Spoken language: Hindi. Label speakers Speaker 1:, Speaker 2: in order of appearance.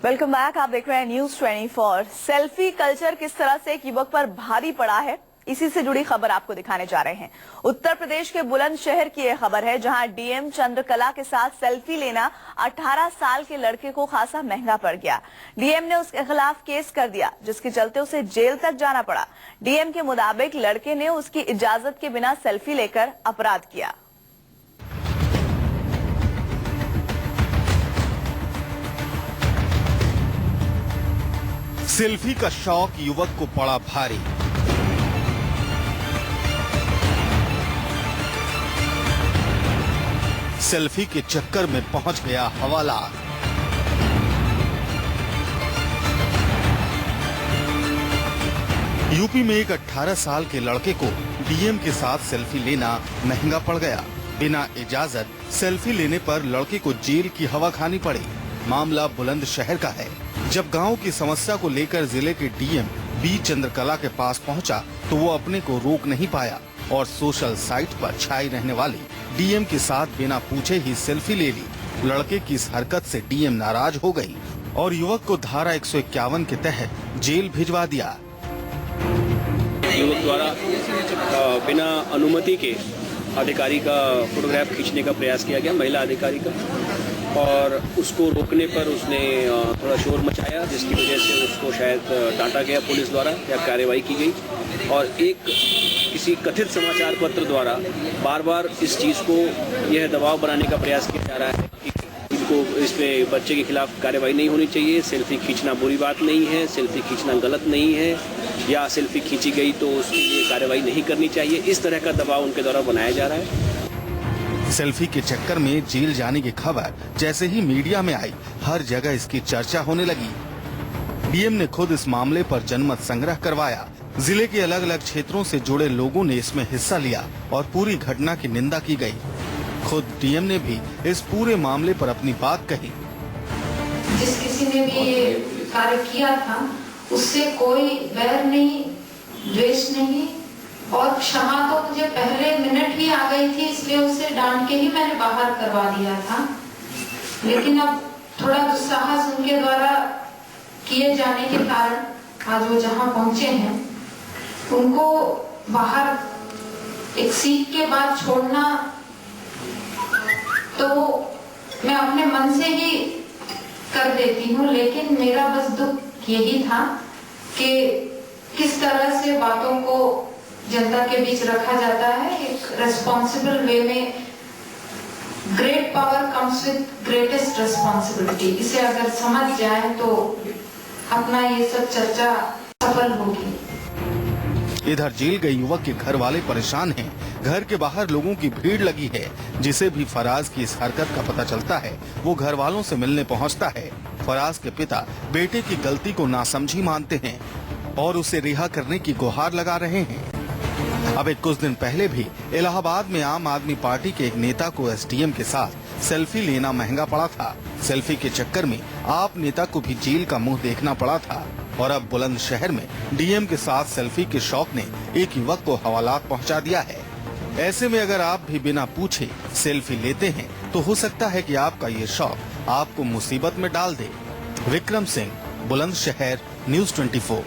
Speaker 1: Welcome back. आप देख रहे हैं न्यूज 24। सेल्फी कल्चर किस तरह से एक युवक पर भारी पड़ा है, इसी से जुड़ी खबर आपको दिखाने जा रहे हैं। उत्तर प्रदेश के बुलंदशहर की यह खबर है, जहां डीएम चंद्रकला के साथ सेल्फी लेना 18 साल के लड़के को खासा महंगा पड़ गया। डीएम ने उसके खिलाफ केस कर दिया, जिसके चलते उसे जेल तक जाना पड़ा। डीएम के मुताबिक लड़के ने उसकी इजाजत के बिना सेल्फी लेकर अपराध किया।
Speaker 2: सेल्फी का शौक युवक को पड़ा भारी। सेल्फी के चक्कर में पहुंच गया हवालात। यूपी में एक 18 साल के लड़के को डीएम के साथ सेल्फी लेना महंगा पड़ गया। बिना इजाजत सेल्फी लेने पर लड़के को जेल की हवा खानी पड़ी। मामला बुलंदशहर का है। जब गांव की समस्या को लेकर जिले के डीएम बी चंद्रकला के पास पहुंचा, तो वो अपने को रोक नहीं पाया और सोशल साइट पर छाई रहने वाली डीएम के साथ बिना पूछे ही सेल्फी ले ली। लड़के की इस हरकत से डीएम नाराज हो गई और युवक को धारा 151 के तहत जेल भिजवा दिया।
Speaker 3: युवक द्वारा बिना अनुमति के अधिकारी का फोटोग्राफ खींचने का प्रयास किया गया, महिला अधिकारी का, और उसको रोकने पर उसने थोड़ा शोर मचाया, जिसकी वजह से उसको शायद डांटा गया पुलिस द्वारा या कार्रवाई की गई। और किसी कथित समाचार पत्र द्वारा बार बार इस चीज़ को यह दबाव बनाने का प्रयास किया जा रहा है कि इनको इस पे बच्चे के खिलाफ कार्रवाई नहीं होनी चाहिए, सेल्फी खींचना बुरी बात नहीं है, सेल्फी खींचना गलत नहीं है, या सेल्फी खींची गई तो उसके लिए कार्रवाई नहीं करनी चाहिए। इस तरह का दबाव उनके द्वारा बनाया जा रहा है।
Speaker 2: सेल्फी के चक्कर में जेल जाने की खबर जैसे ही मीडिया में आई, हर जगह इसकी चर्चा होने लगी। डीएम ने खुद इस मामले पर जनमत संग्रह करवाया। जिले के अलग अलग क्षेत्रों से जुड़े लोगों ने इसमें हिस्सा लिया और पूरी घटना की निंदा की गई। खुद डीएम ने भी इस पूरे मामले पर अपनी बात कही।
Speaker 4: जिस किसी ने भी ये कार्य किया था, उससे कोई वैर नहीं, द्वेष नहीं, और क्षमा तो मुझे पहले मिनट ही आ गई थी, इसलिए उसे डांट के ही मैंने बाहर करवा दिया था। लेकिन अब थोड़ा दुस्साहस उनके द्वारा किए जाने के कारण आज वो जहां पहुंचे हैं, उनको बाहर एक सीख के बाद छोड़ना तो मैं अपने मन से ही कर देती हूँ, लेकिन मेरा बस दुख यही था कि किस तरह से बातों को जनता के बीच रखा जाता है एक रेस्पॉन्सिबल वे में। Great power comes with greatest responsibility. इसे अगर समझ जाए तो अपना ये सब चर्चा सफल होगी।
Speaker 2: इधर जेल गए युवक के घर वाले परेशान हैं। घर के बाहर लोगों की भीड़ लगी है। जिसे भी फराज की इस हरकत का पता चलता है, वो घर वालों से मिलने पहुंचता है। फराज के पिता बेटे की गलती को नासमझी मानते हैं और उसे रिहा करने की गुहार लगा रहे हैं। अब कुछ दिन पहले भी इलाहाबाद में आम आदमी पार्टी के एक नेता को एसडीएम के साथ सेल्फी लेना महंगा पड़ा था। सेल्फी के चक्कर में आप नेता को भी जेल का मुंह देखना पड़ा था। और अब बुलंदशहर में डीएम के साथ सेल्फी के शौक ने एक युवक को हवालात पहुंचा दिया है। ऐसे में अगर आप भी बिना पूछे सेल्फी लेते हैं, तो हो सकता है कि आपका ये शौक आपको मुसीबत में डाल दे। विक्रम सिंह, बुलंदशहर, न्यूज 24।